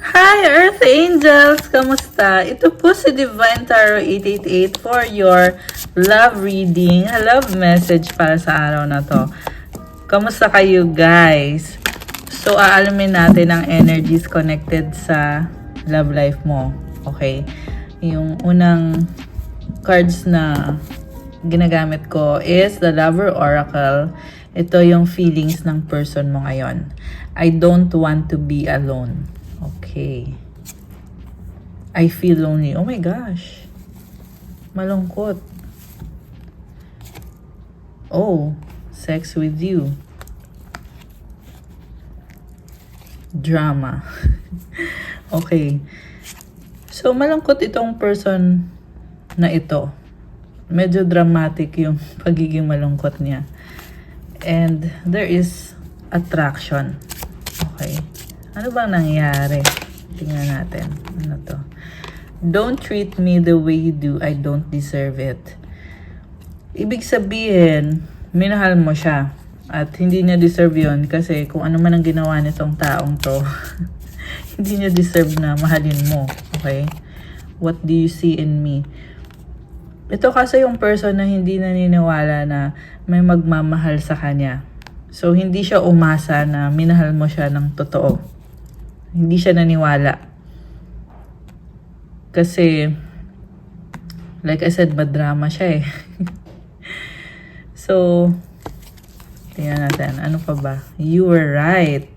Hi Earth Angels! Kamusta? Ito po si Divine Tarot 888 for your love reading, a love message para sa araw na to. Kamusta kayo guys? So, aalamin natin ang energies connected sa love life mo. Okay? Yung unang cards na ginagamit ko is the Lover Oracle. Ito yung feelings ng person mo ngayon. I don't want to be alone. Okay. I feel lonely. Oh my gosh. Malungkot. Oh, sex with you. Drama. Okay. So, malungkot itong person na ito. Medyo dramatic yung pagiging malungkot niya. And there is attraction. Okay. Ano bang nangyari? Tingnan natin. Ano to? Don't treat me the way you do. I don't deserve it. Ibig sabihin, minahal mo siya. At hindi niya deserve yun. Kasi kung ano man ang ginawa nitong taong to, hindi niya deserve na mahalin mo. Okay? What do you see in me? Ito kasi yung person na hindi naniniwala na may magmamahal sa kanya. So, hindi siya umasa na minahal mo siya ng totoo. Hindi siya naniwala. Kasi, like I said, madrama siya eh. So, tingnan natin. Ano pa ba? You were right.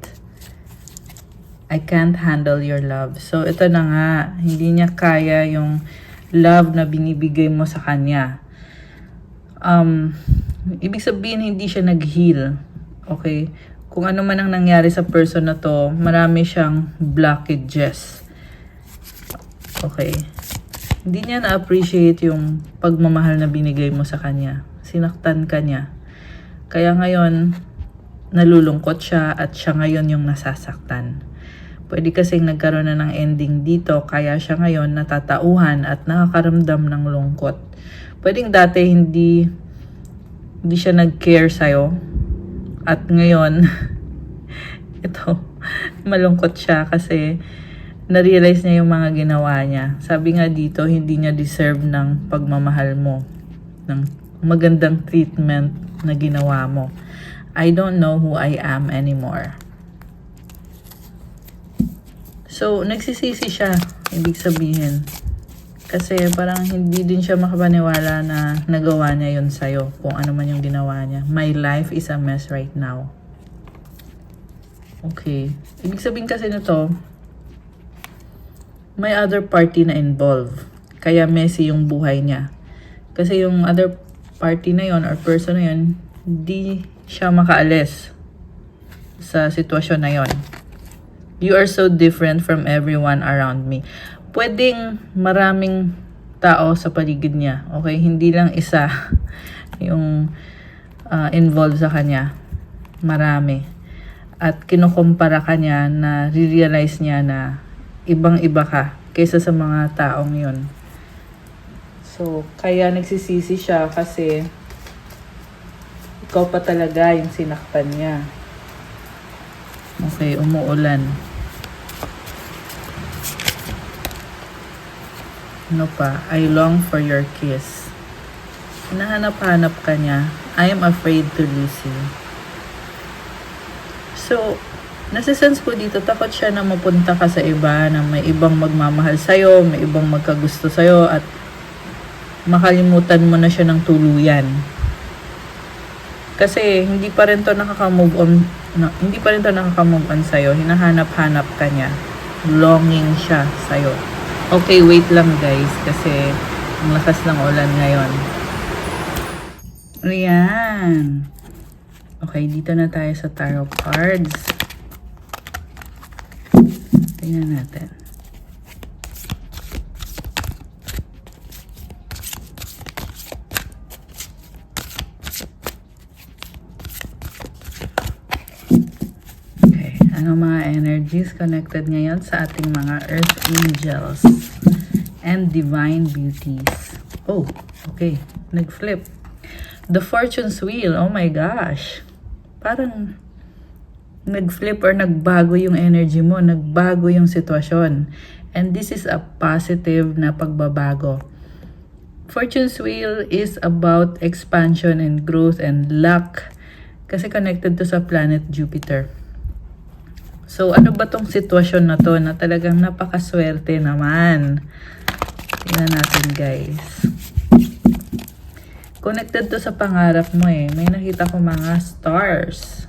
I can't handle your love. So, ito na nga. Hindi niya kaya yung love na binibigay mo sa kanya. Ibig sabihin, hindi siya nag-heal. Okay? Kung ano man ang nangyari sa person na to, marami siyang blockages. Okay. Hindi niya na-appreciate yung pagmamahal na binigay mo sa kanya. Sinaktan ka niya. Kaya ngayon, nalulungkot siya at siya ngayon yung nasasaktan. Pwede kasing nagkaroon na ng ending dito, kaya siya ngayon natatauhan at nakakaramdam ng lungkot. Pwedeng dati hindi siya nag-care sa'yo. At ngayon, ito, malungkot siya kasi na-realize niya yung mga ginawa niya. Sabi nga dito, hindi niya deserve ng pagmamahal mo, ng magandang treatment na ginawa mo. I don't know who I am anymore. So, nagsisisi siya, ibig sabihin. Kasi parang hindi din siya makapaniwala na nagawa niya yun sa'yo, kung ano man yung ginawa niya. My life is a mess right now. Okay. Ibig sabihin kasi nito, may other party na involved. Kaya messy yung buhay niya. Kasi yung other party na yon or person na yon, hindi siya makaalis sa sitwasyon na yon. You are so different from everyone around me. Pwedeng maraming tao sa paligid niya. Okay? Hindi lang isa yung involved sa kanya. Marami. At kinukumpara ka niya na realize niya na ibang-iba ka kaysa sa mga taong yun. So, kaya nagsisisi siya kasi ikaw pa talaga yung sinaktan niya. Okay, umuulan. Ano pa? I long for your kiss. Hinahanap-hanap ka niya. I am afraid to lose you. So, nasisense ko dito, takot siya na mapunta ka sa iba, na may ibang magmamahal sa'yo, may ibang magkagusto sa'yo, at makalimutan mo na siya ng tuluyan. Kasi, hindi pa rin to nakaka-move on sa'yo. Hinahanap-hanap ka niya. Longing siya sa'yo. Okay, wait lang guys, kasi ang lakas ng ulan ngayon. Ayan. Okay, dito na tayo sa tarot cards. Tingnan natin. Okay, ano mga energies connected ngayon sa ating mga Earth Angels and Divine Beauties? Oh, okay. Nag-flip. The Fortune's Wheel. Oh my gosh. Parang nag-flip or nagbago yung energy mo, nagbago yung sitwasyon. And this is a positive na pagbabago. Fortune's wheel is about expansion and growth and luck kasi connected to sa planet Jupiter. So, ano ba tong sitwasyon na to na talagang napakaswerte naman? Tingnan natin, guys. Connected to sa pangarap mo eh. May nakita ko mga stars.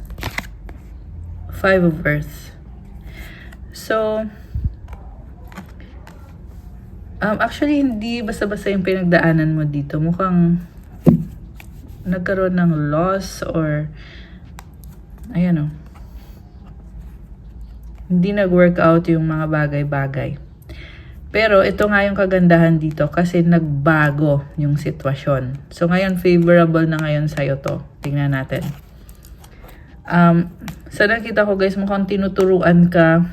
5 of Earth. So, actually, hindi basta-basta yung pinagdaanan mo dito. Mukhang nagkaroon ng loss or ayan o. Hindi nag-work out yung mga bagay-bagay. Pero ito nga yung kagandahan dito kasi nagbago yung sitwasyon. So ngayon, favorable na ngayon sa'yo to. Tingnan natin. Sa nakita ko guys, mukhang tinuturuan ka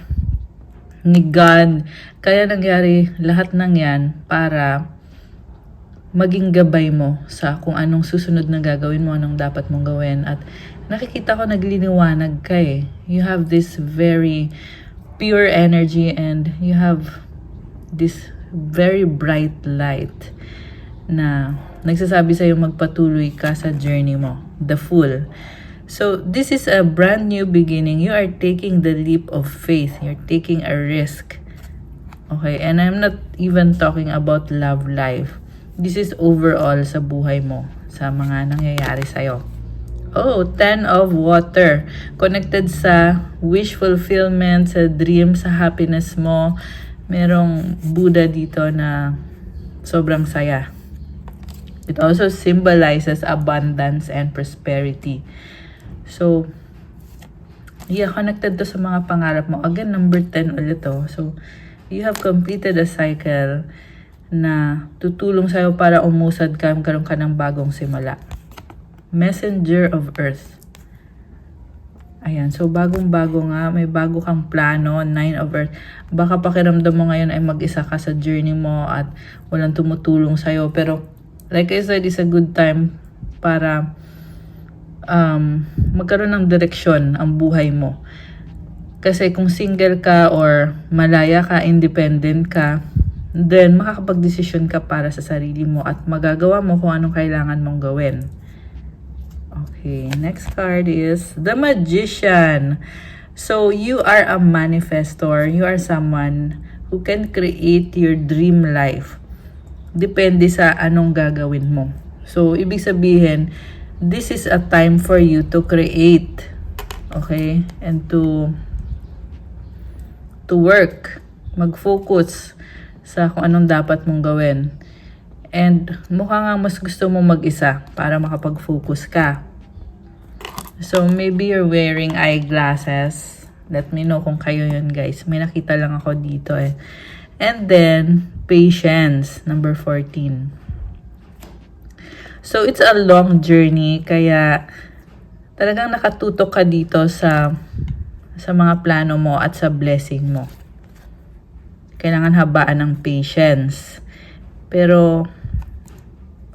ni God. Kaya nangyari lahat ng yan para maging gabay mo sa kung anong susunod na gagawin mo, anong dapat mong gawin. At nakikita ko nagliliwanag ka eh. You have this very pure energy and you have this very bright light na nagsasabi sa'yo magpatuloy ka sa journey mo. The Fool. So, this is a brand new beginning. You are taking the leap of faith. You're taking a risk. Okay? And I'm not even talking about love life. This is overall sa buhay mo, sa mga nangyayari sa'yo. Oh, 10 of Water. Connected sa wish fulfillment, sa dream, sa happiness mo. Merong Buddha dito na sobrang saya. It also symbolizes abundance and prosperity. So, yeah, connected to sa mga pangarap mo. Again, number 10 ulit to. So, you have completed a cycle na tutulong sa'yo para umusad ka, magkaroon ka ng bagong simula. Messenger of Earth. Ayan, so bagong-bago nga, may bago kang plano, 9 of Earth. Baka pakiramdam mo ngayon ay mag-isa ka sa journey mo at walang tumutulong sa'yo. Pero, like I said, it's a good time para magkaroon ng direksyon ang buhay mo. Kasi kung single ka or malaya ka, independent ka, then makakapag-desisyon ka para sa sarili mo at magagawa mo kung anong kailangan mong gawin. Okay, next card is the Magician. So, you are a manifestor. You are someone who can create your dream life. Depende sa anong gagawin mo. So, ibig sabihin, this is a time for you to create. Okay? And to work. Mag-focus sa kung anong dapat mong gawin. And mukha nga mas gusto mo mag-isa para makapag-focus ka. So, maybe you're wearing eyeglasses. Let me know kung kayo yun, guys. May nakita lang ako dito eh. And then, patience, number 14. So, it's a long journey. Kaya, talagang nakatutok ka dito sa mga plano mo at sa blessing mo. Kailangan habaan ng patience. Pero,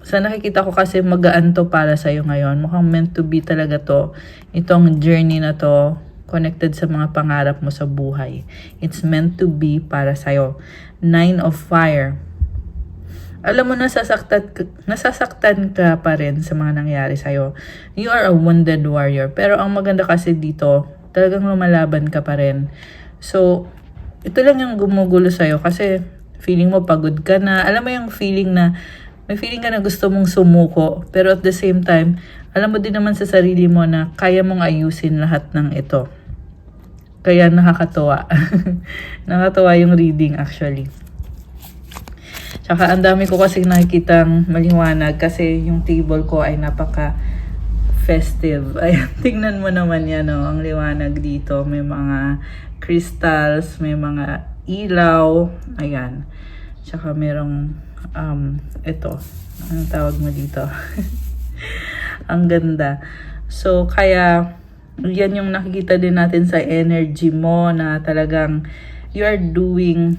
sa nakikita ko kasi magaan to para sa'yo ngayon. Mukhang meant to be talaga to. Itong journey na to, connected sa mga pangarap mo sa buhay. It's meant to be para sa'yo. 9 of Fire. Alam mo, nasasaktan ka pa rin sa mga nangyari sa'yo. You are a wounded warrior. Pero ang maganda kasi dito, talagang lumalaban ka pa rin. So, ito lang yung gumugulo sa'yo kasi feeling mo pagod ka na. Alam mo yung feeling na may feeling ka na gusto mong sumuko, pero at the same time, alam mo din naman sa sarili mo na kaya mong ayusin lahat ng ito. Kaya nakakatuwa. Nakakatuwa yung reading actually. Tsaka ang dami ko kasi nakikitang maliwanag kasi yung table ko ay napaka-festive. Ayan, tingnan mo naman yan, oh, ang liwanag dito. May mga crystals, may mga ilaw. Ayan. Tsaka merong ito, anong tawag mo dito? Ang ganda. So, kaya, yan yung nakikita din natin sa energy mo na talagang you are doing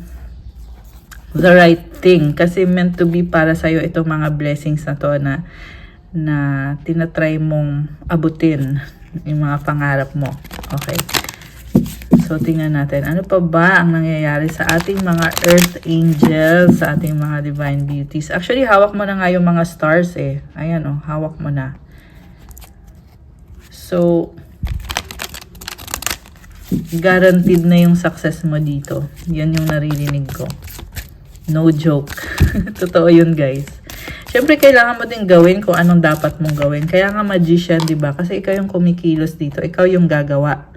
the right thing. Kasi meant to be para sa'yo itong mga blessings na to na tinatry mong abutin yung mga pangarap mo. Okay. So, tingnan natin. Ano pa ba ang nangyayari sa ating mga Earth Angels, sa ating mga Divine Beauties? Actually, hawak mo na nga yung mga stars eh. Ayan oh, hawak mo na. So, guaranteed na yung success mo dito. Yan yung naririnig ko. No joke. Totoo yun, guys. Siyempre, kailangan mo din gawin kung anong dapat mong gawin. Kaya nga magician, di ba? Kasi ikaw yung kumikilos dito. Ikaw yung gagawa.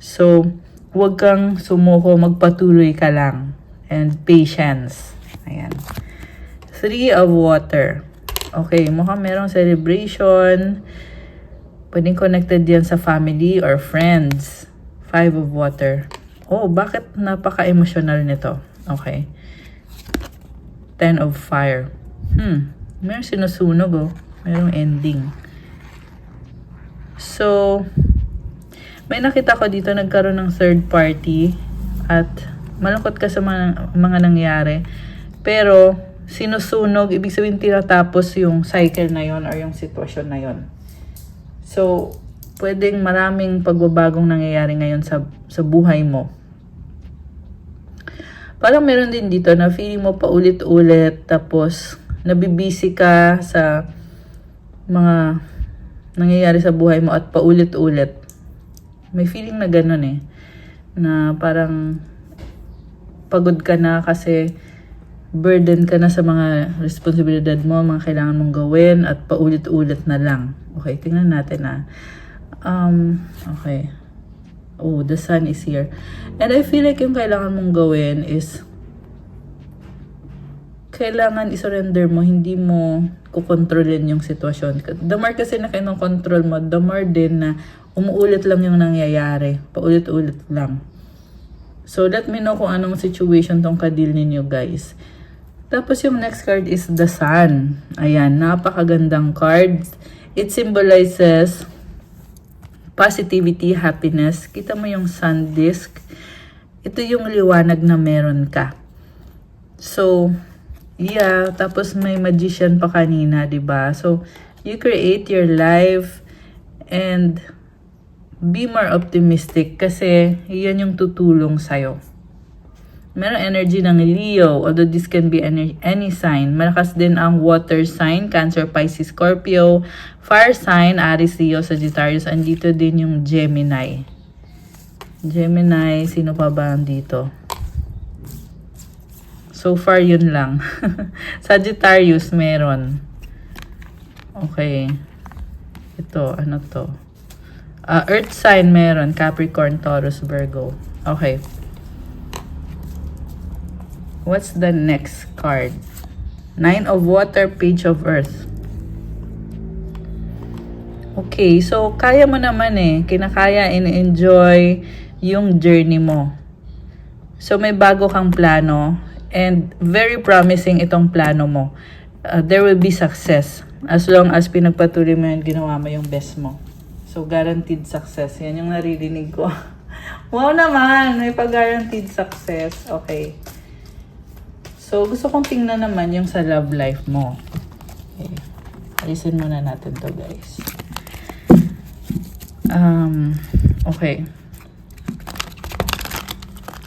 So, huwag kang sumuko. Magpatuloy ka lang. And patience. Ayan. 3 of water. Okay, mukhang merong celebration. Pwedeng connected yan sa family or friends. 5 of water. Oh, bakit napaka-emotional nito? Okay. 10 of fire. Meron sinusunog oh. Merong ending. So, may nakita ko dito nagkaroon ng third party at malungkot ka sa mga nangyari. Pero, sinusunog, ibig sabihin tinatapos yung cycle na yon or yung sitwasyon na yon. So, pwedeng maraming pagbabagong nangyayari ngayon sa buhay mo. Parang meron din dito na feeling mo paulit-ulit tapos nabibisi ka sa mga nangyayari sa buhay mo at paulit-ulit. May feeling na ganun eh. Na parang pagod ka na kasi burden ka na sa mga responsibilidad mo, mga kailangan mong gawin at paulit-ulit na lang. Okay, tingnan natin na. Okay. Oh, the sun is here. And I feel like yung kailangan mong gawin is kailangan isurrender mo, hindi mo kukontrolin yung sitwasyon. The more kasi na control mo, the more din na umuulit lang yung nangyayari. Paulit-ulit lang. So, let me know kung anong situation tong kadil ninyo, guys. Tapos yung next card is the sun. Ayan, napakagandang card. It symbolizes positivity, happiness. Kita mo yung sun disk. Ito yung liwanag na meron ka. So, yeah, tapos may magician pa kanina, 'di ba? So, you create your life and be more optimistic kasi 'yan yung tutulong sa'yo. Meron energy ng Leo, although this can be any sign. Malakas din ang water sign, Cancer, Pisces, Scorpio. Fire sign, Aries, Leo, Sagittarius. Andito din yung Gemini. Gemini, sino pa ba andito? So far, yun lang. Sagittarius, meron. Okay. Ito, ano to? Earth sign, meron. Capricorn, Taurus, Virgo. Okay. What's the next card? 9 of water, Page of earth. Okay, so kaya mo naman eh. Kinakaya, in-enjoy yung journey mo. So may bago kang plano and very promising itong plano mo. There will be success as long as pinagpatuloy mo yan, ginawa mo yung best mo. So guaranteed success. Yan yung naririnig ko. Wow naman, may pag-guaranteed success. Okay. So, gusto kong tingnan naman yung sa love life mo. Okay. Alisin muna natin to, guys. Okay.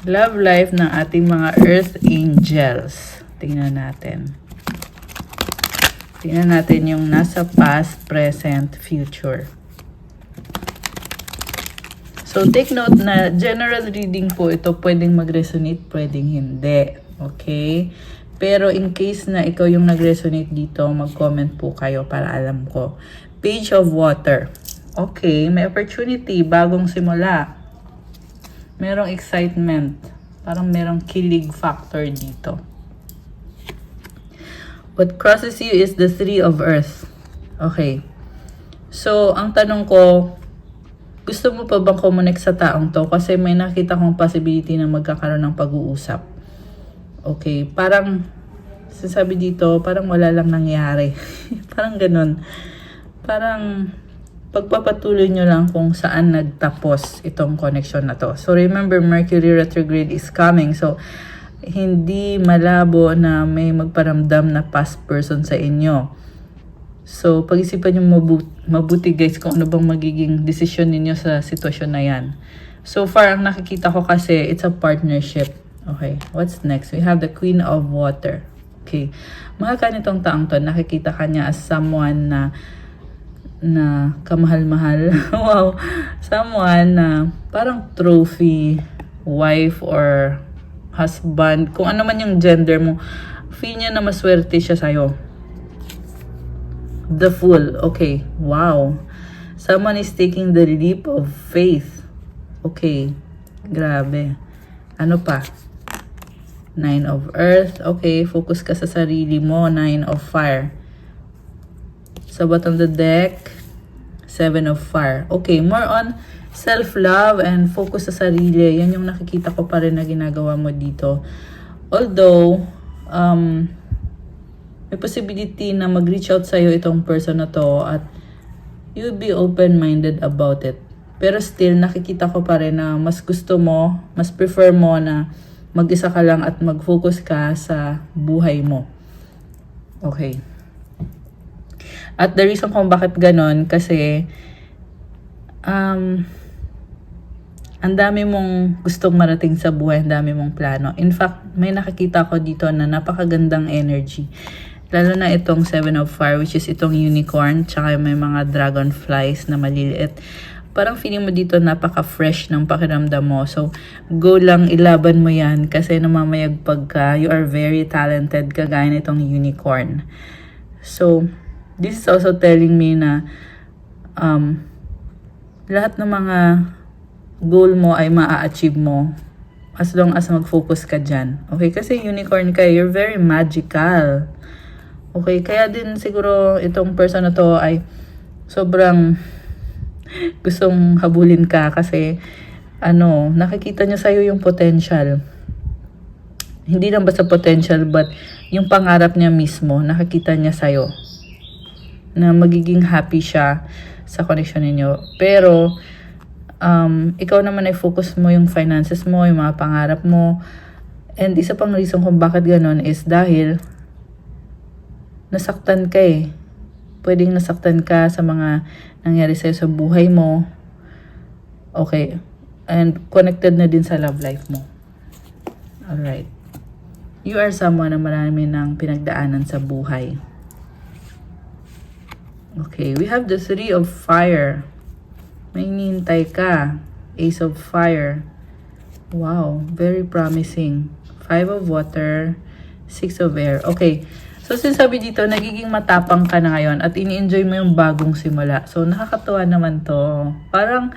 Love life ng ating mga Earth Angels. Tingnan natin. Tingnan natin yung nasa past, present, future. So, take note na general reading po ito. Pwedeng mag-resonate, pwedeng hindi. Okay? Pero in case na ikaw yung nag-resonate dito, mag-comment po kayo para alam ko. Page of water. Okay, may opportunity, bagong simula. Merong excitement. Parang merong kilig factor dito. What crosses you is the 3 of earth. Okay. So, ang tanong ko, gusto mo pa bang kumonek sa taong to? Kasi may nakita kong possibility na magkakaroon ng pag-uusap. Okay, parang sasabi dito, parang wala lang nangyari. Parang ganun. Parang pagpapatuloy nyo lang kung saan nagtapos itong connection na to. So remember, Mercury retrograde is coming. So hindi malabo na may magparamdam na past person sa inyo. So pag-isipan nyo mabuti guys kung ano bang magiging desisyon ninyo sa sitwasyon na yan. So far, ang nakikita ko kasi, it's a partnership. Okay, what's next? We have the Queen of Water. Okay, mahal ka nitong taong to. Nakikita ka niya as someone na kamahal-mahal. Wow, someone na parang trophy, wife or husband. Kung ano man yung gender mo, feel niya na maswerte siya sa'yo. The Fool. Okay, wow. Someone is taking the leap of faith. Okay, grabe. Ano pa? Nine of Earth. Okay, focus ka sa sarili mo. Nine of Fire. Sa bottom of the deck, Seven of Fire. Okay, more on self-love and focus sa sarili. Yan yung nakikita ko pa rin na ginagawa mo dito. Although, may possibility na mag-reach out sa'yo itong person na to at you'll be open-minded about it. Pero still, nakikita ko pa rin na mas gusto mo, mas prefer mo na mag-isa ka lang at mag-focus ka sa buhay mo. Okay. At the reason kung bakit ganon, kasi ang dami mong gustong marating sa buhay, ang dami mong plano. In fact, may nakikita ko dito na napakagandang energy. Lalo na itong Seven of Fire, which is itong unicorn, tsaka may mga dragonflies na maliliit. Parang feeling mo dito napaka-fresh ng pakiramdam mo. So, go lang, ilaban mo yan kasi namamayagpag ka. You are very talented, kagaya nitong unicorn. So, this is also telling me na lahat ng mga goal mo ay maa-achieve mo as long as mag-focus ka dyan. Okay? Kasi unicorn ka, you're very magical. Okay? Kaya din siguro itong person na to ay sobrang gustong habulin ka kasi nakikita niya sa'yo yung potential. Hindi lang basta potential but yung pangarap niya mismo, nakikita niya sa'yo na magiging happy siya sa connection ninyo. Pero ikaw naman ay focus mo yung finances mo, yung mga pangarap mo. And isa pang reason kung bakit ganon is dahil nasaktan ka eh. Pwedeng nasaktan ka sa mga nangyari sa'yo sa buhay mo. Okay. And connected na din sa love life mo. Alright. You are someone na marami ng pinagdaanan sa buhay. Okay. We have the Three of Fire. May hinihintay ka. Ace of Fire. Wow. Very promising. Five of Water. Six of Air. Okay. So, sinasabi dito, nagiging matapang ka na ngayon at ini-enjoy mo yung bagong simula. So, nakakatuwa naman to. Parang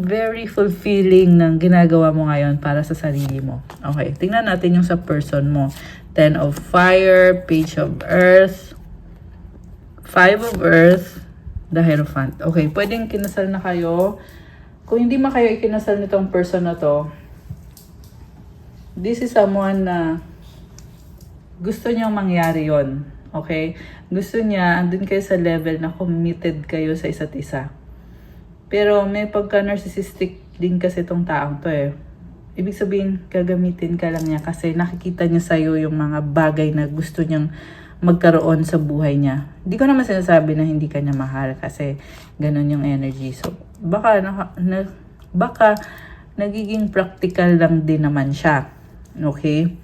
very fulfilling ng ginagawa mo ngayon para sa sarili mo. Okay, tingnan natin yung sa person mo. Ten of Fire, Page of Earth, Five of Earth, the Hierophant. Okay, pwedeng kinasal na kayo. Kung hindi man kayo ikinasal nitong person na to, this is someone na gusto niyang mangyari yon. Okay? Gusto niya, andun kayo sa level na committed kayo sa isa't isa. Pero may pagka-narcissistic din kasi itong taong to eh. Ibig sabihin, gagamitin ka lang niya kasi nakikita niya sa'yo yung mga bagay na gusto niyang magkaroon sa buhay niya. Hindi ko naman sinasabi na hindi ka niya mahal kasi ganun yung energy. So, baka nagiging practical lang din naman siya. Okay?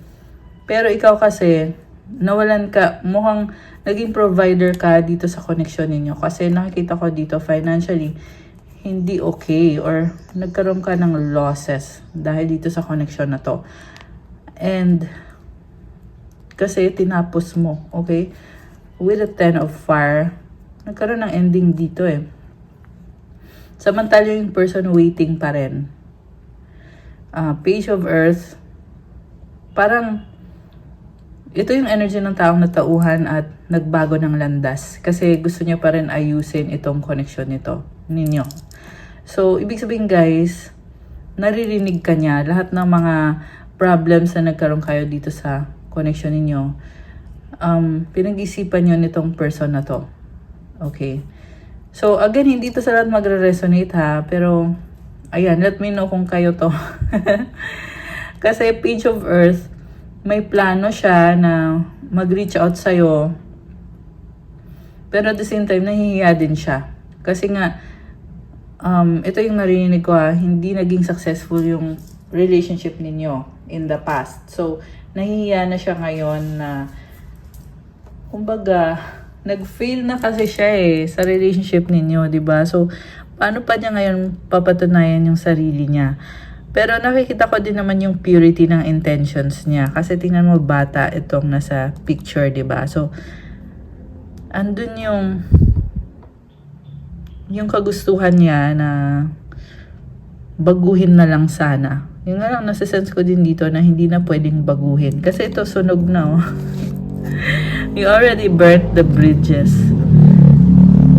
Pero ikaw kasi, nawalan ka, mukhang naging provider ka dito sa connection ninyo. Kasi nakikita ko dito financially, hindi okay or nagkaroon ka ng losses dahil dito sa connection na to. And, kasi tinapos mo, okay? With a Ten of Fire, nagkaroon ng ending dito eh. Samantala yung person waiting pa rin. Page of Earth, parang, ito yung energy ng taong natauhan at nagbago ng landas. Kasi gusto niya pa rin ayusin itong connection ninyo. So, ibig sabihin guys, naririnig ka niya. Lahat ng mga problems na nagkaroon kayo dito sa connection ninyo, pinag-isipan niyo nitong person na to. Okay. So, again, hindi to sa lahat magre-resonate ha. Pero, ayan, let me know kung kayo to. Kasi Page of Earth, may plano siya na mag-reach out sa'yo. Pero at the same time, nahihiya din siya. Kasi nga, ito yung narinig ko hindi naging successful yung relationship ninyo in the past. So, nahihiya na siya ngayon na, kumbaga, nag-fail na kasi siya sa relationship ninyo, di ba? So, paano pa niya ngayon papatunayan yung sarili niya? Pero nakikita ko din naman yung purity ng intentions niya. Kasi tingnan mo, bata itong nasa picture, di ba? So, andun yung kagustuhan niya na baguhin na lang sana. Yung nga lang, nasa-sense ko din dito na hindi na pwedeng baguhin. Kasi ito, sunog na, You already burnt the bridges.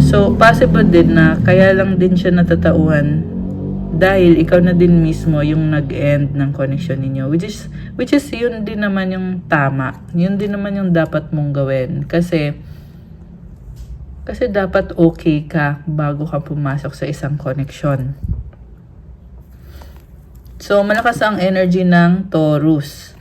So, possible din na kaya lang din siya natatauhan dahil ikaw na din mismo yung nag-end ng connection ninyo. Which is yun din naman yung tama. Yun din naman yung dapat mong gawin. Kasi dapat okay ka bago ka pumasok sa isang connection. So, malakas ang energy ng Taurus.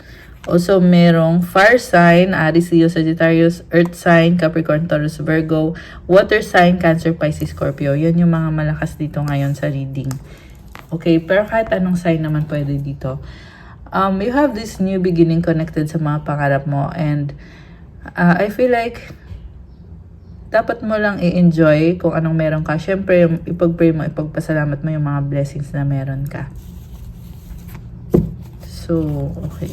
Also, merong fire sign, Aries, Leo, Sagittarius, earth sign, Capricorn, Taurus, Virgo, water sign, Cancer, Pisces, Scorpio. Yan yung mga malakas dito ngayon sa reading. Okay, pero kahit anong sign naman pwede dito. You have this new beginning connected sa mga pangarap mo, and I feel like dapat mo lang i-enjoy kung anong meron ka. Siyempre, ipag-pray mo, ipagpasalamat mo yung mga blessings na meron ka. So, okay.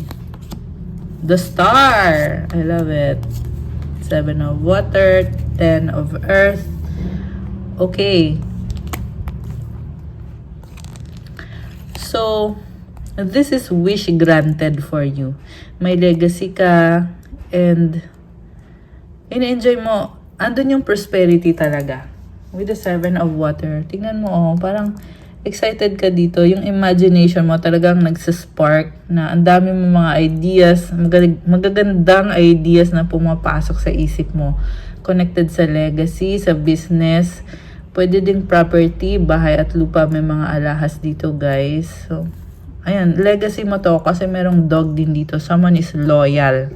The Star. I love it. 7 of water, 10 of earth. Okay. So, this is wish granted for you. May legacy ka and in-enjoy mo. Andun yung prosperity talaga. With the 7 of water. Tingnan mo, parang excited ka dito. Yung imagination mo talagang nagsaspark na ang dami mo mga ideas, magagandang ideas na pumapasok sa isip mo. Connected sa legacy, sa business, pwede ding property, bahay at lupa, may mga alahas dito guys. So, ayan, legacy mo to kasi merong dog din dito. Someone is loyal.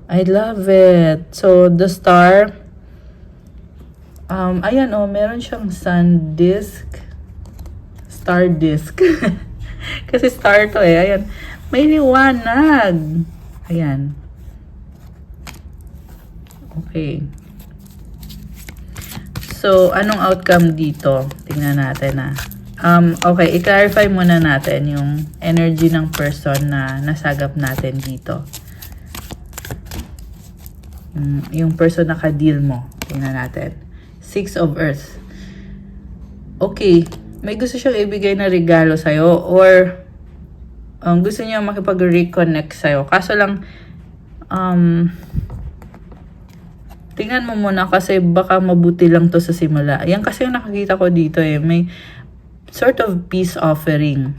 I love it. So, the Star, ayan meron siyang sun disk. Star disk. Kasi star to ayan. May liwanag. Ayan. Okay. So, anong outcome dito? Tingnan natin okay, i-clarify muna natin yung energy ng person na nasagap natin dito. Yung person na ka-deal mo. Tingnan natin. 6 of Earth. Okay. May gusto siyang ibigay na regalo sa'yo or gusto niya makipag-reconnect sa'yo. Kaso lang, tingnan mo muna kasi baka mabuti lang to sa simula. Yan kasi yung nakakita ko dito may sort of peace offering.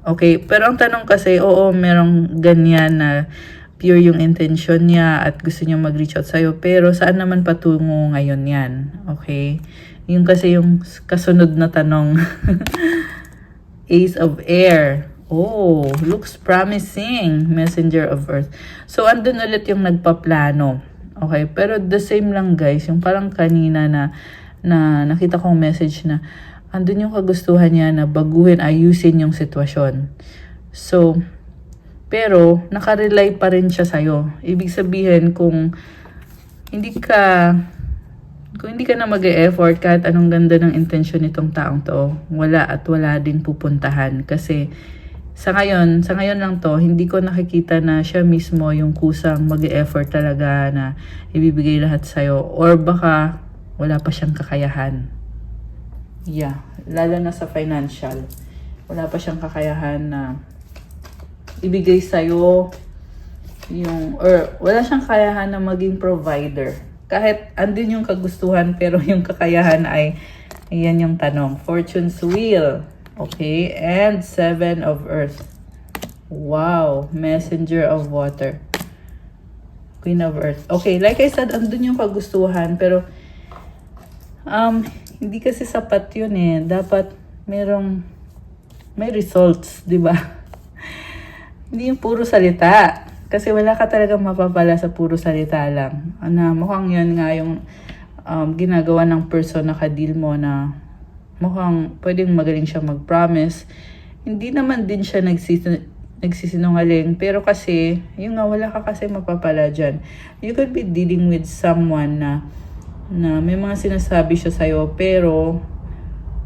Okay, pero ang tanong kasi, merong ganyan na pure yung intention niya at gusto niya mag-reach out sa'yo. Pero saan naman patungo ngayon yan? Okay? Yung kasi yung kasunod na tanong. Ace of Air. Oh, looks promising. Messenger of Earth. So, andun ulit yung nagpaplano. Okay? Pero the same lang guys. Yung parang kanina na nakita kong message na andun yung kagustuhan niya na baguhin, ayusin yung sitwasyon. So, pero nakarely pa rin siya sa'yo. Ibig sabihin kung hindi ka na mag-e-effort kahit anong ganda ng intensyon nitong taong to, wala at wala din pupuntahan. Kasi sa ngayon lang to, hindi ko nakikita na siya mismo yung kusang mag-e-effort talaga na ibibigay lahat sa'yo. Or baka wala pa siyang kakayahan. Yeah, lalo na sa financial. Wala pa siyang kakayahan na ibigay sa'yo or wala siyang kakayahan na maging provider. Kahit andun yung kagustuhan, pero yung kakayahan ay, ayan yung tanong. Fortune's Wheel. Okay, and 7 of Earth. Wow, Messenger of Water. Queen of Earth. Okay, like I said, andun yung kagustuhan, pero hindi kasi sapat yun Dapat may results, di ba? Hindi yung puro salita. Kasi wala ka talagang mapapala sa puro salita lang. Mukhang yun nga yung ginagawa ng person na ka-deal mo na mukhang pwedeng magaling siya mag-promise. Hindi naman din siya nagsisinungaling, pero kasi, yung nga, wala ka kasi mapapala dyan. You could be dealing with someone na may mga sinasabi siya sa'yo, pero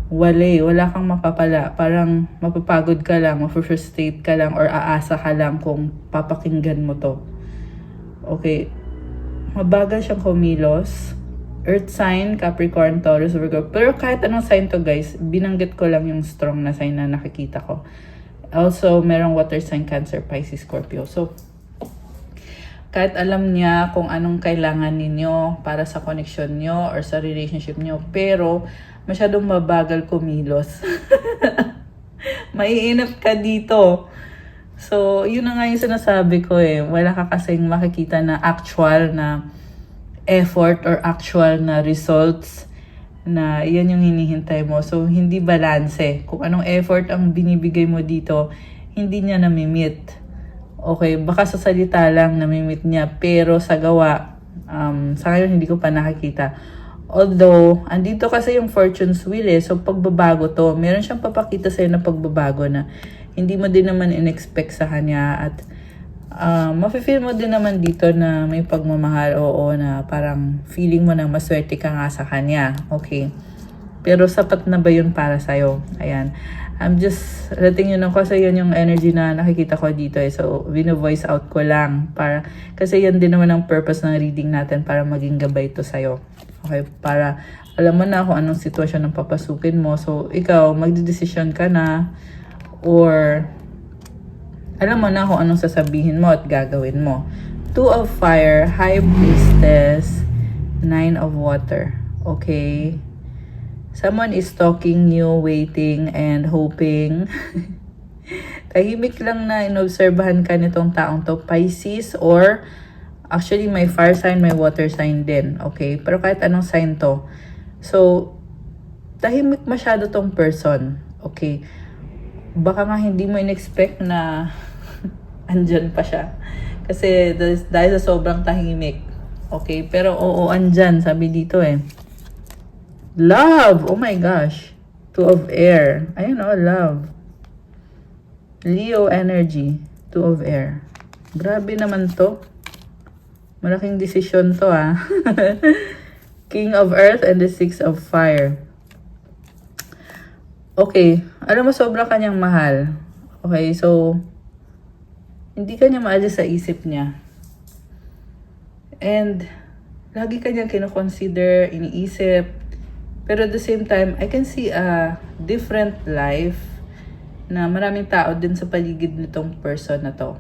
wala kang mapapala. Parang mapapagod ka lang, ma-frustrate ka lang, or aasa ka lang kung papakinggan mo to. Okay. Mabagal siyang kumilos. Earth sign, Capricorn, Taurus, Virgo. Pero kahit anong sign to guys, binanggit ko lang yung strong na sign na nakikita ko. Also, merong water sign, Cancer, Pisces, Scorpio. So, kahit alam niya kung anong kailangan ninyo para sa connection nyo or sa relationship nyo, pero masyadong mabagal kumilos. Maiinip ka dito. So, yun na nga yung sinasabi ko eh. Wala ka kasing makikita na actual na effort or actual na results na yan yung hinihintay mo. So, hindi balanse. Kung anong effort ang binibigay mo dito, hindi niya namimit. Okay, baka sa salita lang namimit niya, pero sa gawa, sa ngayon hindi ko pa nakikita. Although, andito kasi yung fortune's wheel eh. So, pagbabago to. Meron siyang papakita sa'yo na pagbabago na hindi mo din naman in-expect sa kanya at mafe-feel mo din naman dito na may pagmamahal, oo, na parang feeling mo na maswerte ka nga sa kanya. Okay. Pero sapat na ba yun para sa'yo? Ayan. I'm just letting you know kasi yun yung energy na nakikita ko dito eh. So, vino-voice out ko lang. Kasi yan din naman ang purpose ng reading natin para maging gabay to sa'yo. Okay? Para alam mo na kung anong sitwasyon ang papasukin mo. So, ikaw, magdidesisyon ka na or alam mo na kung anong sasabihin mo at gagawin mo. 2 of Fire, High Priestess, 9 of Water. Okay? Someone is stalking you, waiting, and hoping. Tahimik lang na inobserbahan ka nitong taong to. Pisces or actually may fire sign, may water sign din. Okay? Pero kahit anong sign to. So, tahimik masyado tong person. Okay? Baka nga hindi mo in-expect na andyan pa siya. Kasi dahil sa sobrang tahimik. Okay? Pero oo, andyan. Sabi dito eh. Love! Oh my gosh. 2 of Air. Ayun oh, love. Leo energy. 2 of Air. Grabe naman to. Malaking desisyon to ah. King of Earth and the 6 of Fire. Okay. Alam mo, sobrang kanyang mahal. Okay, so hindi kanya maalis sa isip niya. And lagi kanyang kinoconsider, iniisip. Pero at the same time, I can see a different life na maraming tao din sa paligid nitong person na to.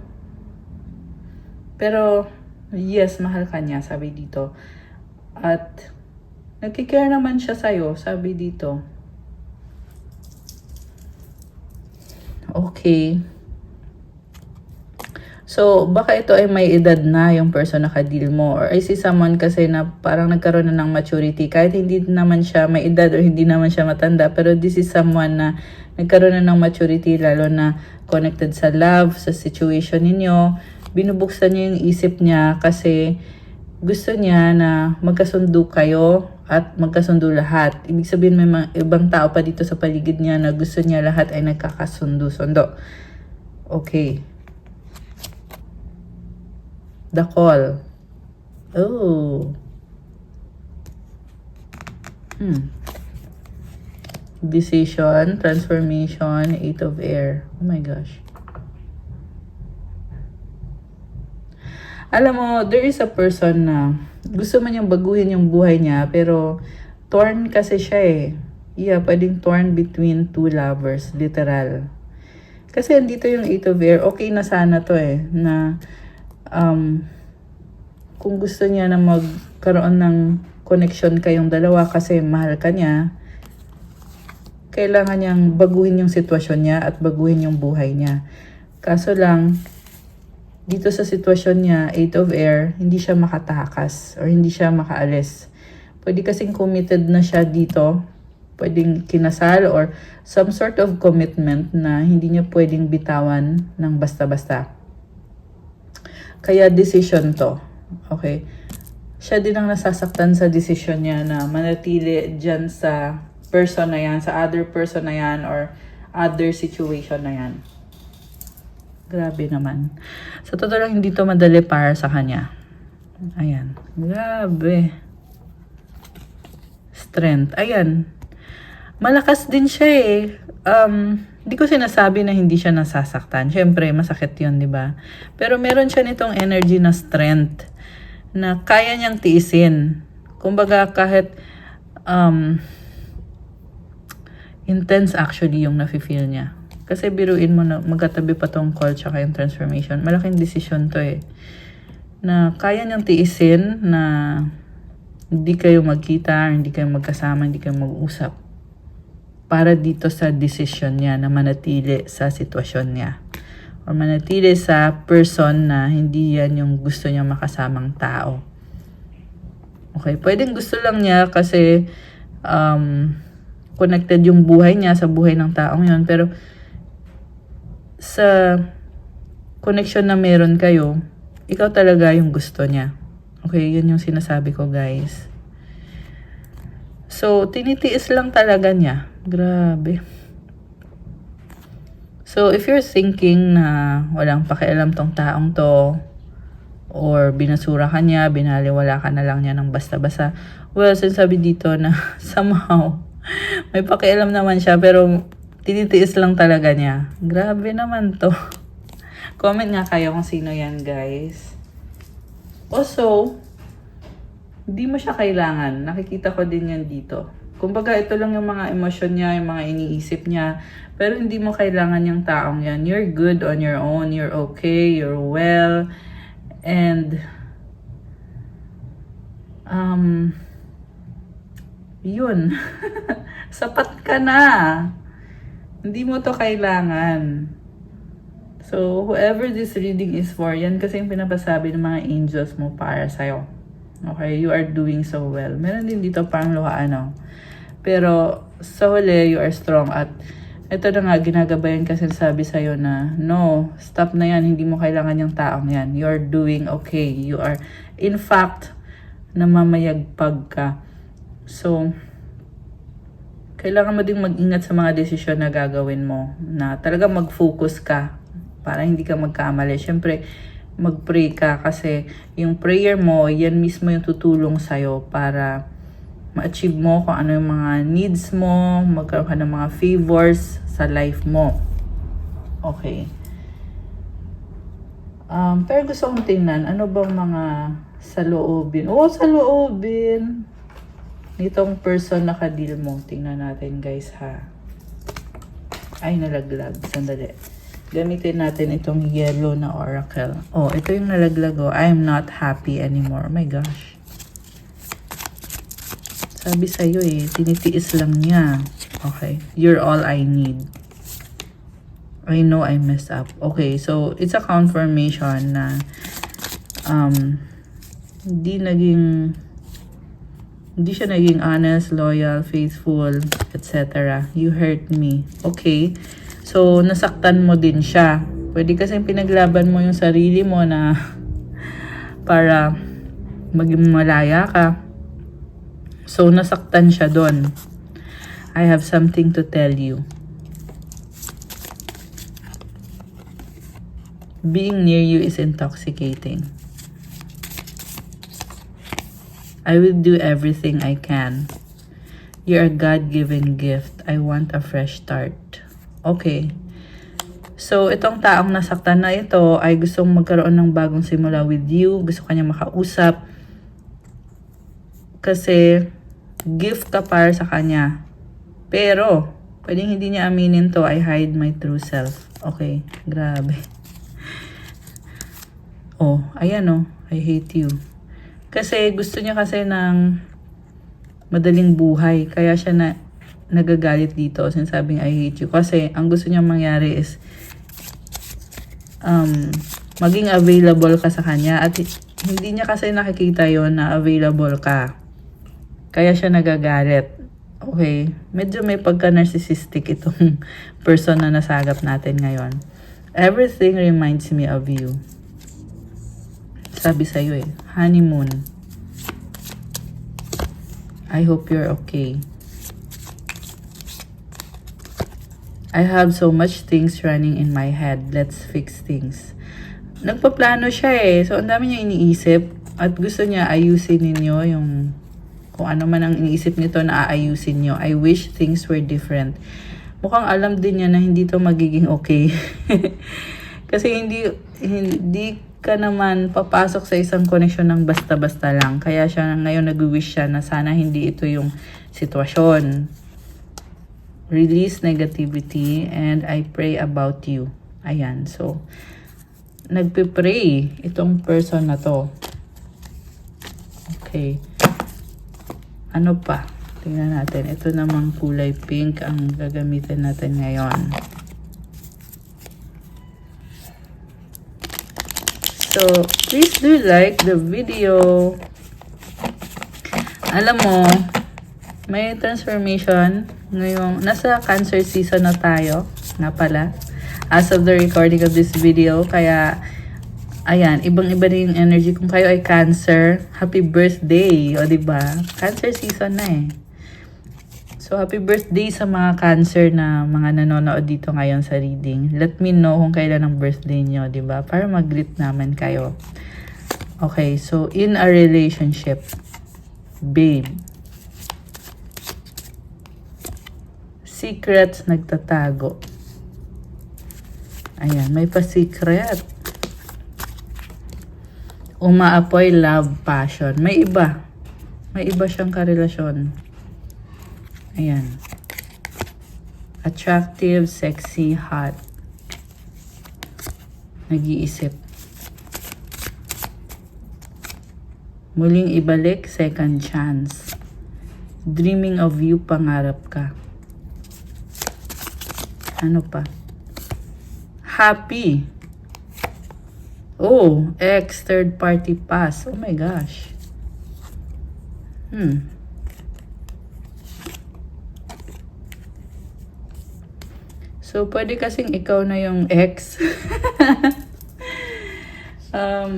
Pero yes, mahal ka niya, sabi dito. At nagkikare naman siya sa'yo, sabi dito. Okay. So, baka ito ay may edad na yung person na ka-deal mo. Or I see someone kasi na parang nagkaroon na ng maturity. Kahit hindi naman siya may edad or hindi naman siya matanda. Pero this is someone na nagkaroon na ng maturity, lalo na connected sa love, sa situation ninyo. Binubuksan niya yung isip niya kasi gusto niya na magkasundo kayo at magkasundo lahat. Ibig sabihin may mga ibang tao pa dito sa paligid niya na gusto niya lahat ay nagkakasundo-sundo. Okay. The Call. Oh. Decision, transformation, 8 of Air. Oh my gosh. Alam mo, there is a person na gusto man niyang baguhin yung buhay niya, pero torn kasi siya eh. Yeah, pwedeng torn between two lovers, literal. Kasi andito yung 8 of Air, okay na sana to eh, na kung gusto niya na magkaroon ng connection kayong dalawa kasi mahal ka niya, kailangan niyang baguhin yung sitwasyon niya at baguhin yung buhay niya. Kaso lang, dito sa sitwasyon niya, 8 of Air, hindi siya makatakas or hindi siya makaalis. Pwede kasing committed na siya dito, pwedeng kinasal or some sort of commitment na hindi niya pwedeng bitawan ng basta-basta. Kaya decision to. Okay? Siya din ang nasasaktan sa decision niya na manatili dyan sa person na yan, sa other person na yan, or other situation na yan. Grabe naman. Sa totoo lang, hindi to madali para sa kanya. Ayan. Grabe. Strength. Ayan. Malakas din siya eh. Hindi ko sinasabi na hindi siya nasasaktan. Siyempre, masakit yun, di ba? Pero meron siya nitong energy na strength na kaya niyang tiisin. Kumbaga, kahit intense actually yung nafe-feel niya. Kasi biruin mo na magkatabi pa tong call tsaka yung transformation. Malaking desisyon to eh. Na kaya niyang tiisin na hindi kayo magkita, hindi kayo magkasama, hindi kayo mag-usap. Para dito sa decision niya na manatili sa sitwasyon niya. Or manatili sa person na hindi yan yung gusto niya makasamang tao. Okay, pwedeng gusto lang niya kasi connected yung buhay niya sa buhay ng taong yon, pero sa connection na meron kayo, ikaw talaga yung gusto niya. Okay, yun yung sinasabi ko, guys. So, tinitiis lang talaga niya. Grabe. So, if you're thinking na walang pakialam tong taong to, or binasura ka niya, binaliwala ka na lang niya ng basta-basta, well, sinasabi dito na somehow, may pakialam naman siya, pero tinitiis lang talaga niya. Grabe naman to. Comment nga kayo kung sino yan, guys. Also, hindi mo siya kailangan. Nakikita ko din yan dito. Kumbaga, ito lang yung mga emosyon niya, yung mga iniisip niya. Pero hindi mo kailangan yung taong yan. You're good on your own. You're okay. You're well. And, yun. Sapat ka na. Hindi mo to kailangan. So, whoever this reading is for, yan kasi yung pinapasabi ng mga angels mo para sa'yo. Okay, you are doing so well. Meron din dito parang luhaan, no? Pero, sa huli, you are strong. At ito na nga, ginagabayan kasi sabi sa'yo na, no, stop na yan. Hindi mo kailangan yung taong yan. You are doing okay. You are, in fact, namamayagpag ka. So, kailangan mo ding mag-ingat sa mga desisyon na gagawin mo. Na talaga mag-focus ka para hindi ka magkamali. Siyempre, mag-pray ka kasi yung prayer mo, yan mismo yung tutulong sa'yo para ma-achieve mo kung ano yung mga needs mo, magkaroon ka ng mga favors sa life mo. Okay. Pero gusto kong tingnan, ano bang mga saloobin? Oh, saloobin! Nitong person na kadil mo. Tingnan natin, guys, ha. Ay, nalaglag. Sandali. Gamitin natin itong yellow na oracle. Oh, ito yung nalaglag. Oh, I am not happy anymore. Oh my gosh. Sabi sa'yo eh, tinitiis lang niya. Okay. You're all I need. I know I messed up. Okay, so it's a confirmation na hindi siya naging honest, loyal, faithful, etc. You hurt me. Okay. So, nasaktan mo din siya. Pwede kasi pinaglaban mo yung sarili mo na para maging malaya ka. So, nasaktan siya doon. I have something to tell you. Being near you is intoxicating. I will do everything I can. You're a God-given gift. I want a fresh start. Okay. So, itong taong nasaktan na ito ay gustong magkaroon ng bagong simula with you. Gusto kanya makausap. Kasi, gift ka para sa kanya. Pero, pwedeng hindi niya aminin to. I hide my true self. Okay. Grabe. Oh, ayan oh. I hate you. Kasi gusto niya kasi ng madaling buhay. Kaya siya nagagalit dito. Sinasabing I hate you. Kasi ang gusto niya mangyari is maging available ka sa kanya. At hindi niya kasi nakikita yon na available ka. Kaya siya nagagalit. Okay. Medyo may pagka-narcissistic itong person na nasagap natin ngayon. Everything reminds me of you. Sabi sa'yo eh, honeymoon. I hope you're okay. I have so much things running in my head. Let's fix things. Nagpaplano siya eh. So, ang dami niya iniisip. At gusto niya ayusin ninyo yung kung ano man ang iniisip nito na aayusin nyo. I wish things were different. Mukhang alam din niya na hindi to magiging okay. Kasi hindi ka naman papasok sa isang koneksyon ng basta-basta lang. Kaya siya ngayon nag-wish siya na sana hindi ito yung sitwasyon. Release negativity and I pray about you. Ayan. So, nagpe-pray itong person na to. Okay. Ano pa? Tingnan natin. Ito namang kulay pink ang gagamitin natin ngayon. So, please do like the video. Alam mo, may transformation ngayong nasa Cancer season na tayo na pala as of the recording of this video. Kaya ayan, ibang-iba rin yung energy. Kung kayo ay Cancer, happy birthday, o diba? Cancer season na eh. So happy birthday sa mga Cancer na mga nanonood dito ngayon sa reading. Let me know kung kailan ang birthday nyo, diba? Para mag-greet naman kayo. Okay, so in a relationship, babe, secrets nagtatago. Ayan, may pa-secret. Umaapoy love, passion. May iba. May iba siyang karelasyon. Ayan. Attractive, sexy, hot. Nag-iisip. Muling ibalik, second chance. Dreaming of you, pangarap ka. Ano pa? Happy. Oh, ex, third party pass. Oh my gosh. So, pwede kasing ikaw na yung ex.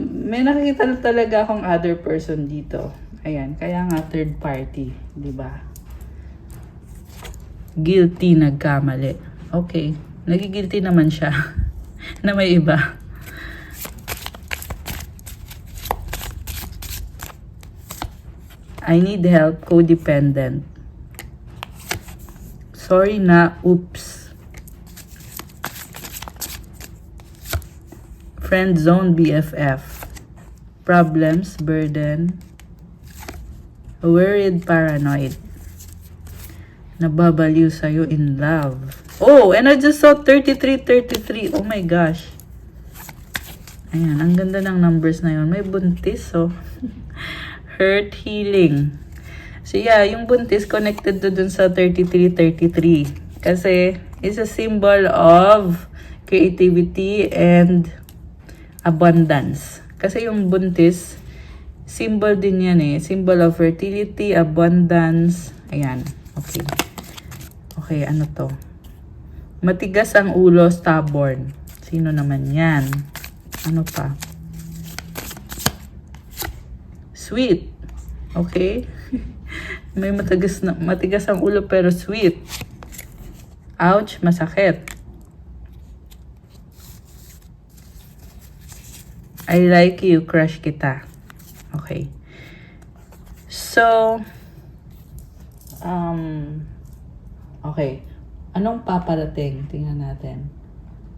May nakikita na talaga akong other person dito. Ayan, kaya nga third party, di ba? Guilty, nagkamali. Okay, nagigilty naman siya na may iba. I need help, codependent. Sorry na, oops. Friend zone, BFF. Problems, burden. Worried, paranoid. Nababaliw sa'yo, in love. Oh, and I just saw 33. Oh my gosh. Ayan, ang ganda ng numbers na yun. May buntis, oh. Hurt, healing. So yeah, yung buntis connected to dun sa 33. Kasi it's a symbol of creativity and abundance. Kasi yung buntis, symbol din yan eh. Symbol of fertility, abundance. Ayan. Okay. Okay, ano to? Matigas ang ulo, stubborn. Sino naman yan? Ano pa? Sweet. Okay? May matigas ang ulo pero sweet. Ouch, masakit. I like you, crush kita. Okay. So, okay. Anong paparating? Tingnan natin.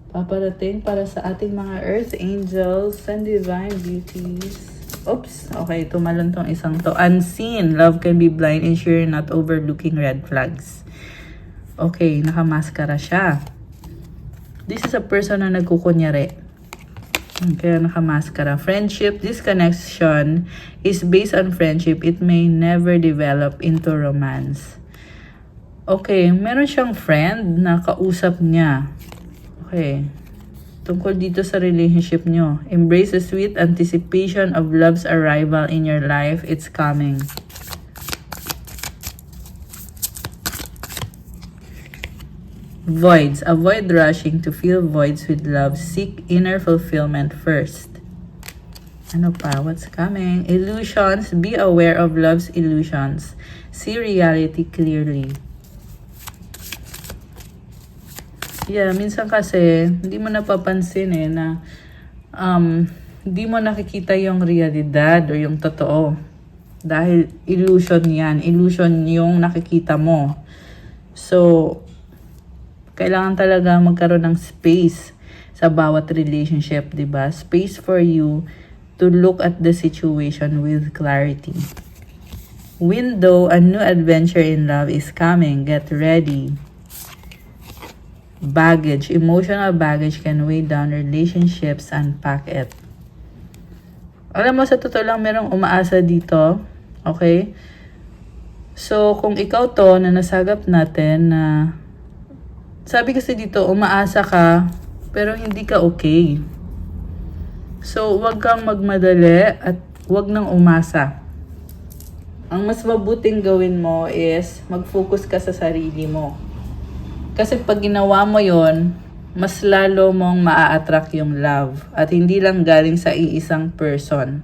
Paparating para sa ating mga earth angels and divine beauties. Oops. Okay, tumalon tong isang to. Unseen. Love can be blind, ensure you're not overlooking red flags. Okay, nakamaskara siya. This is a person na nagkukunyari. Kaya nakamaskara. Friendship, this connection is based on friendship. It may never develop into romance. Okay, meron siyang friend na kausap niya. Okay. Tungkol dito sa relationship nyo. Embrace the sweet anticipation of love's arrival in your life. It's coming. Voids. Avoid rushing to fill voids with love. Seek inner fulfillment first. Ano pa? What's coming? Illusions. Be aware of love's illusions. See reality clearly. Yeah, minsan kasi, hindi mo napapansin na hindi mo nakikita yung realidad o yung totoo. Dahil illusion yan. Illusion yung nakikita mo. So, kailangan talaga magkaroon ng space sa bawat relationship, di ba? Space for you to look at the situation with clarity. Window, a new adventure in love is coming. Get ready. Baggage, emotional baggage can weigh down relationships. Unpack it. Alam mo, sa totoo lang, merong umaasa dito. Okay? So, kung ikaw to na nasagap natin na sabi kasi dito, umaasa ka pero hindi ka okay. So, wag kang magmadali at wag nang umasa. Ang mas mabuting gawin mo is mag-focus ka sa sarili mo. Kasi pag ginawa mo yon, mas lalo mong maa-attract yung love. At hindi lang galing sa iisang person.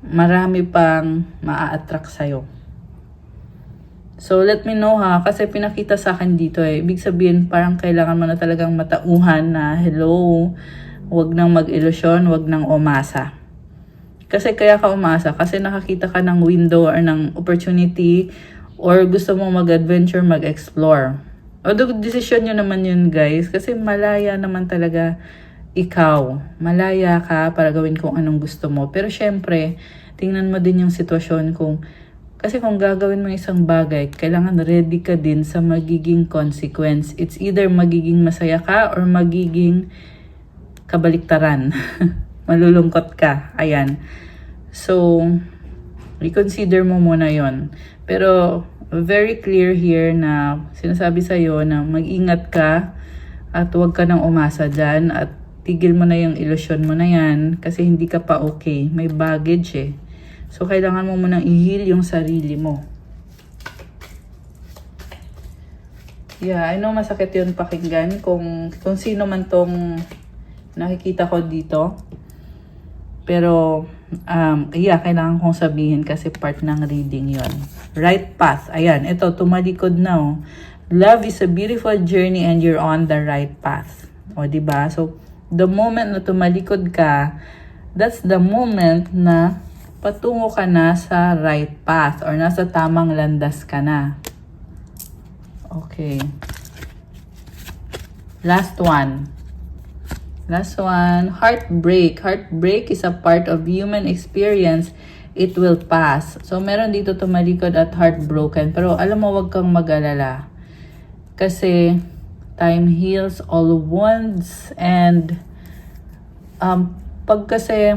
Marami pang maa-attract sa'yo. So, let me know ha. Kasi pinakita sa akin dito Ibig sabihin, parang kailangan mo na talagang matauhan na, hello, wag nang mag-ilusyon, wag nang umasa. Kasi kaya ka umasa, kasi nakakita ka ng window or ng opportunity or gusto mo mag-adventure, mag-explore. Although, decision nyo naman yun, guys. Kasi malaya naman talaga ikaw. Malaya ka para gawin kung anong gusto mo. Pero syempre, tingnan mo din yung sitwasyon kung... Kasi kung gagawin mo isang bagay, kailangan ready ka din sa magiging consequence. It's either magiging masaya ka or magiging kabaliktaran. Malulungkot ka. Ayan. So, reconsider mo muna yon. Pero, very clear here na sinasabi sa'yo na mag-ingat ka at huwag ka nang umasa dyan at tigil mo na yung ilusyon mo na yan kasi hindi ka pa okay. May baggage So, kailangan mo munang i-heal yung sarili mo. Yeah, I know masakit yun pakinggan kung sino man tong nakikita ko dito. Pero, kailangan kong sabihin kasi part ng reading yon. Right path. Ayan, ito, tumalikod na Love is a beautiful journey and you're on the right path. O, diba? So, the moment na tumalikod ka, that's the moment na patungo ka na sa right path or nasa tamang landas ka na. Okay. Last one. Heartbreak. Heartbreak is a part of human experience. It will pass. So, meron dito tumalikod at heartbroken. Pero alam mo, wag kang mag-alala. Kasi, time heals all wounds. And, pag kasi,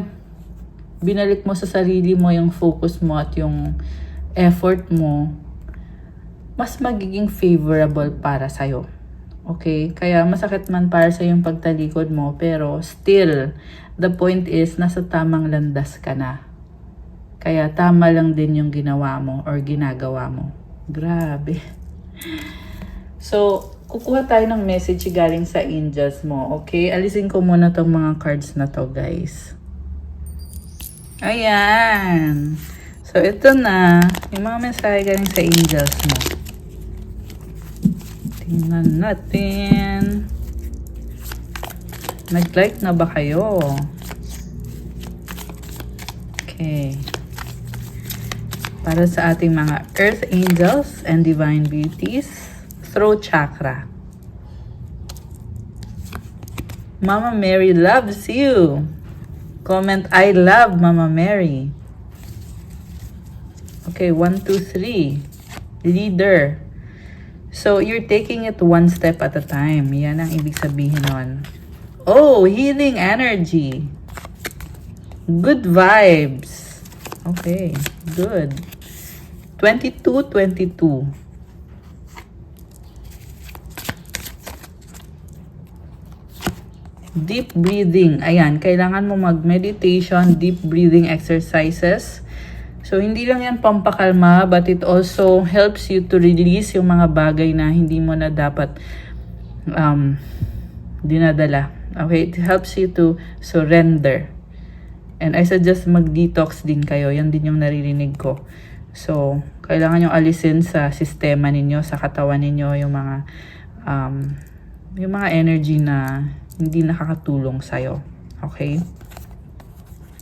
binalik mo sa sarili mo yung focus mo at yung effort mo, mas magiging favorable para sa'yo. Okay? Kaya masakit man para sa yung pagtalikod mo, pero still, the point is, nasa tamang landas ka na. Kaya tama lang din yung ginawa mo or ginagawa mo. Grabe. So, kukuha tayo ng message galing sa angels mo. Okay? Alisin ko muna tong mga cards na to, guys. Ayan. So, ito na. Yung mga mensahe galing sa angels mo. Tingnan natin. Nag-like na ba kayo? Okay. Para sa ating mga earth angels and divine beauties, throat chakra. Mama Mary loves you. Comment, I love Mama Mary. Okay, 1, 2, 3. Leader. So, you're taking it one step at a time. Yan ang ibig sabihin nun. Oh, healing energy. Good vibes. Okay, good. 22, 22. Deep breathing. Ayan, kailangan mo mag-meditation, deep breathing exercises. So, hindi lang yan pampakalma, but it also helps you to release yung mga bagay na hindi mo na dapat dinadala. Okay? It helps you to surrender. And I suggest mag-detox din kayo. Yan din yung naririnig ko. So, kailangan yung alisin sa sistema ninyo, sa katawan ninyo, yung mga yung mga energy na hindi nakakatulong sa'yo. Okay?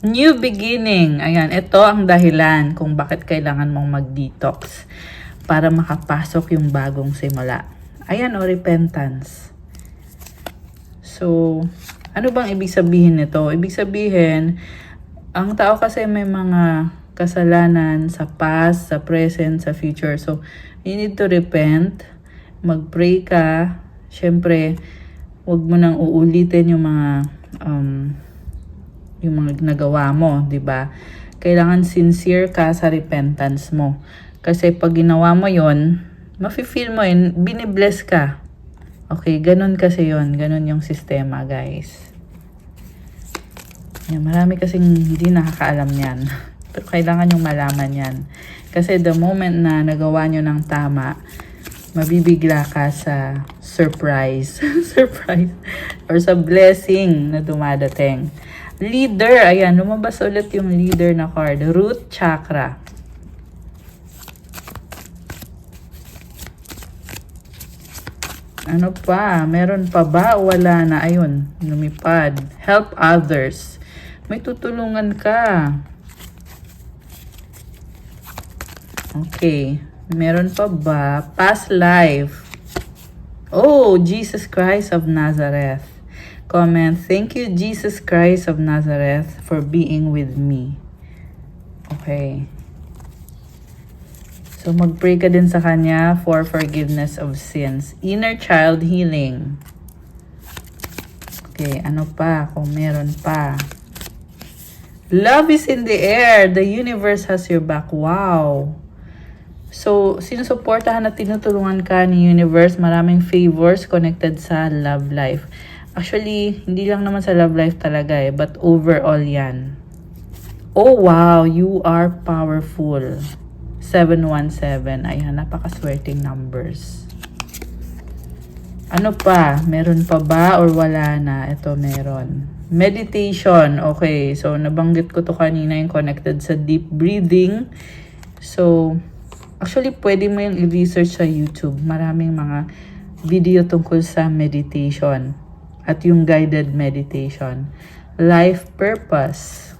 New beginning. Ayan, ito ang dahilan kung bakit kailangan mong mag-detox para makapasok yung bagong simula. Ayan, repentance. So, ano bang ibig sabihin nito? Ibig sabihin, ang tao kasi may mga kasalanan sa past, sa present, sa future. So, you need to repent. Mag-pray ka. Siyempre, huwag mo nang uulitin yung mga nagawa mo, 'di ba? Kailangan sincere ka sa repentance mo. Kasi pag ginawa mo 'yon, mafi-feel mo yun, binibless ka. Okay, ganun kasi 'yon, ganun yung sistema, guys. Yan, marami kasing hindi nakakaalam yan. Pero kailangan yung malaman yan. Kasi the moment na nagawa nyo ng tama, mabibigla ka sa surprise. Surprise. Or sa blessing na dumadating. Leader. Ayan, lumabas ulit yung leader na card. Root chakra. Ano pa? Meron pa ba? Wala na. Ayun, lumipad. Help others. May tutulungan ka. Okay. Meron pa ba? Past life. Oh, Jesus Christ of Nazareth. Comment, thank you, Jesus Christ of Nazareth, for being with me. Okay. So, mag-pray ka din sa Kanya for forgiveness of sins. Inner child healing. Okay, ano pa? Kung meron pa. Love is in the air. The universe has your back. Wow. So, sinusuportahan at tinutulungan ka ni universe. Maraming favors connected sa love life. Actually, hindi lang naman sa love life talaga but overall yan. Oh, wow. You are powerful. 717. Ayan, napakaswerteng numbers. Ano pa? Meron pa ba or wala na? Ito, meron. Meditation. Okay, so nabanggit ko to kanina yung connected sa deep breathing. So, actually, pwede mo yung i-research sa YouTube. Maraming mga video tungkol sa meditation at yung guided meditation. Life purpose.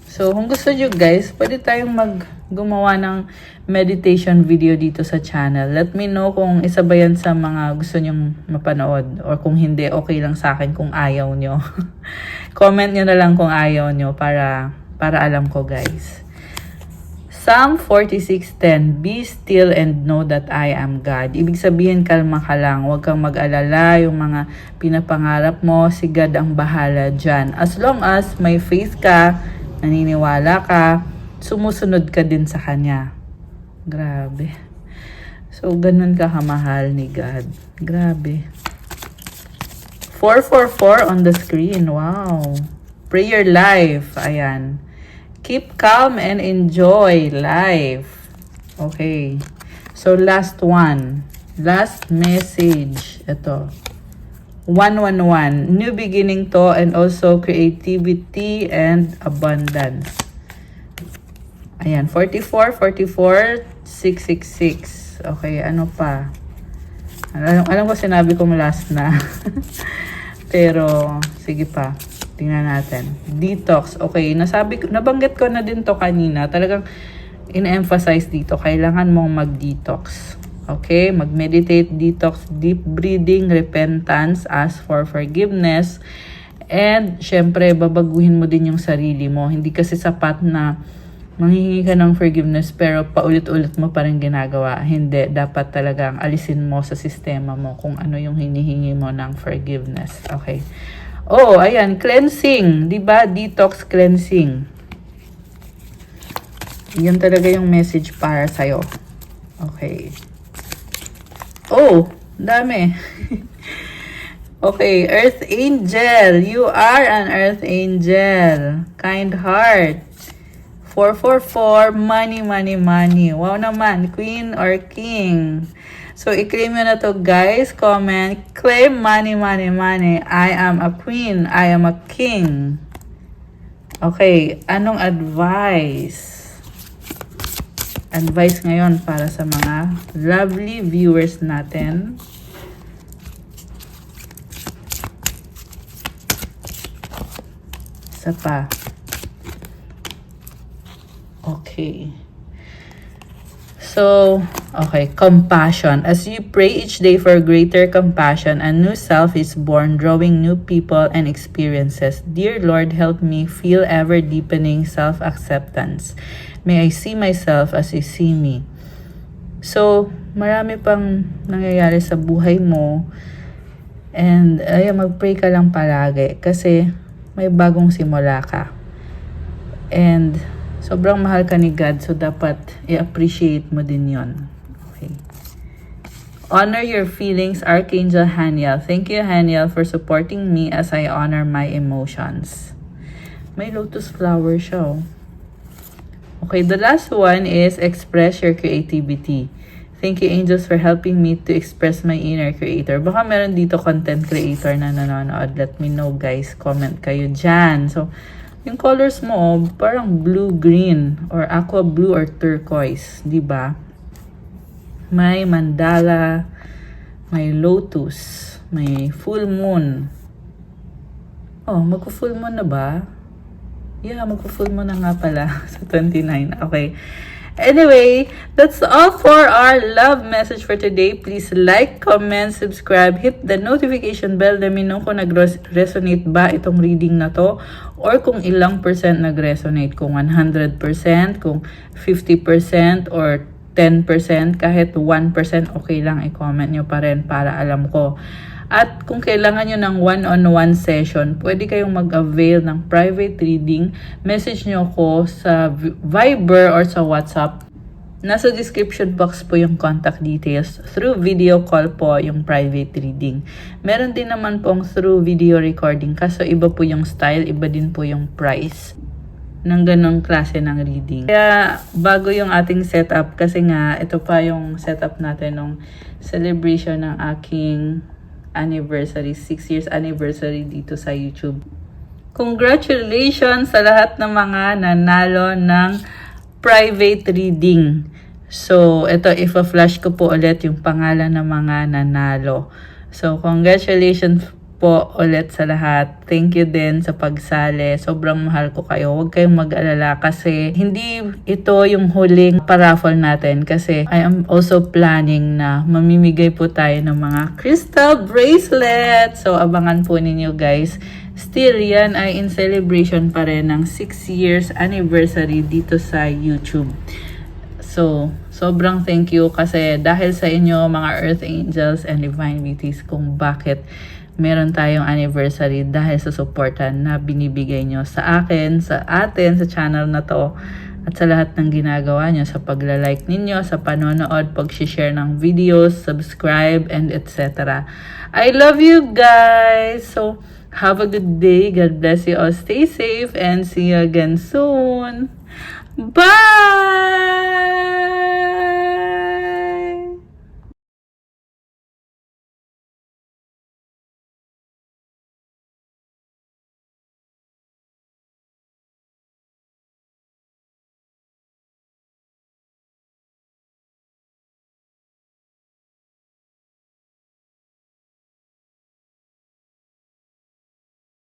So, kung gusto nyo guys, pwede tayong gumawa ng meditation video dito sa channel. Let me know kung isa ba yan sa mga gusto nyong mapanood. Or kung hindi, okay lang sa akin kung ayaw nyo. Comment nyo na lang kung ayaw nyo para alam ko guys. Psalm 46:10, Be still and know that I am God. Ibig sabihin, kalma ka lang. Huwag kang mag-alala. Yung mga pinapangarap mo, si God ang bahala dyan. As long as may faith ka, naniniwala ka, sumusunod ka din sa Kanya. Grabe. So, ganun ka kamahal ni God. Grabe. 444 on the screen. Wow. Prayer life. Ayan. Keep calm and enjoy life. Okay. So, last one. Last message. Ito. 111. New beginning to and also creativity and abundance. Ayan. 44, 44, 666. Okay. Ano pa? Alam ko sinabi ko last na. Pero, sige pa. Tingnan natin. Detox. Okay, nabanggit ko na din to kanina. Talagang in-emphasize dito. Kailangan mong mag-detox. Okay? Mag-meditate, detox, deep breathing, repentance, ask for forgiveness. And, syempre, babaguhin mo din yung sarili mo. Hindi kasi sapat na manghihingi ka ng forgiveness pero paulit-ulit mo pa rin ginagawa. Hindi. Dapat talagang alisin mo sa sistema mo kung ano yung hinihingi mo ng forgiveness. Okay? Oh, ayan, cleansing, 'di ba? Detox cleansing. Yan talaga yung message para sa iyo. Okay. Oh, dami. Okay, Earth Angel. You are an Earth Angel. Kind heart. 444, money, money, money. Wow naman, Queen or King. So, i-claim nyo na to guys. Comment, claim money, money, money. I am a queen. I am a king. Okay, anong advice? advice ngayon para sa mga lovely viewers natin. Isa pa. Okay. So, okay, compassion. As you pray each day for greater compassion, a new self is born, drawing new people and experiences. Dear Lord, help me feel ever deepening self-acceptance. May I see myself as you see me. So, marami pang nangyayari sa buhay mo. And, mag-pray ka lang palagi kasi may bagong simula ka. And, sobrang mahal ka ni God, so dapat i-appreciate mo din yon. Okay. Honor your feelings, Archangel Haniel. Thank you, Haniel, for supporting me as I honor my emotions. May lotus flower siya, oh. Okay, the last one is express your creativity. Thank you, angels, for helping me to express my inner creator. Baka meron dito content creator na nanonood. Let me know, guys. Comment kayo dyan. So, yung colors mo, parang blue-green or aqua blue or turquoise, di ba? May mandala, may lotus, may full moon. Oh, magko-full moon na ba? Yeah, magko-full moon na nga pala sa 29. Okay. Anyway, that's all for our love message for today. Please like, comment, subscribe, hit the notification bell. Let me know kung nag-resonate ba itong reading na to or kung ilang percent nag-resonate. Kung 100%, kung 50% or 10%, kahit 1% okay lang, i-comment nyo pa rin para alam ko. At kung kailangan nyo ng one-on-one session, pwede kayong mag-avail ng private reading. Message nyo ko sa Viber or sa WhatsApp. Nasa description box po yung contact details. Through video call po yung private reading. Meron din naman pong through video recording. Kaso iba po yung style, iba din po yung price ng ganong klase ng reading. Kaya bago yung ating setup, kasi nga ito pa yung setup natin ng celebration ng aking anniversary, 6 years anniversary dito sa YouTube. Congratulations sa lahat ng mga nanalo ng private reading. So, ito, i-flash ko po ulit yung pangalan ng mga nanalo. So, congratulations po ulit sa lahat. Thank you din sa pagsali. Sobrang mahal ko kayo. Huwag kayong mag-alala kasi hindi ito yung huling paraffle natin kasi I am also planning na mamimigay po tayo ng mga crystal bracelet. So, abangan po ninyo, guys. Still, yan ay in celebration pa rin ng 6 years anniversary dito sa YouTube. So, sobrang thank you kasi dahil sa inyo, mga Earth Angels and Divine Beauties, kung bakit meron tayong anniversary dahil sa supportan na binibigay nyo sa akin, sa atin, sa channel na to, at sa lahat ng ginagawa nyo, sa pagla-like ninyo, sa panonood, pag-share ng videos, subscribe, and etc. I love you guys! So, have a good day. God bless you all. Stay safe and see you again soon. Bye!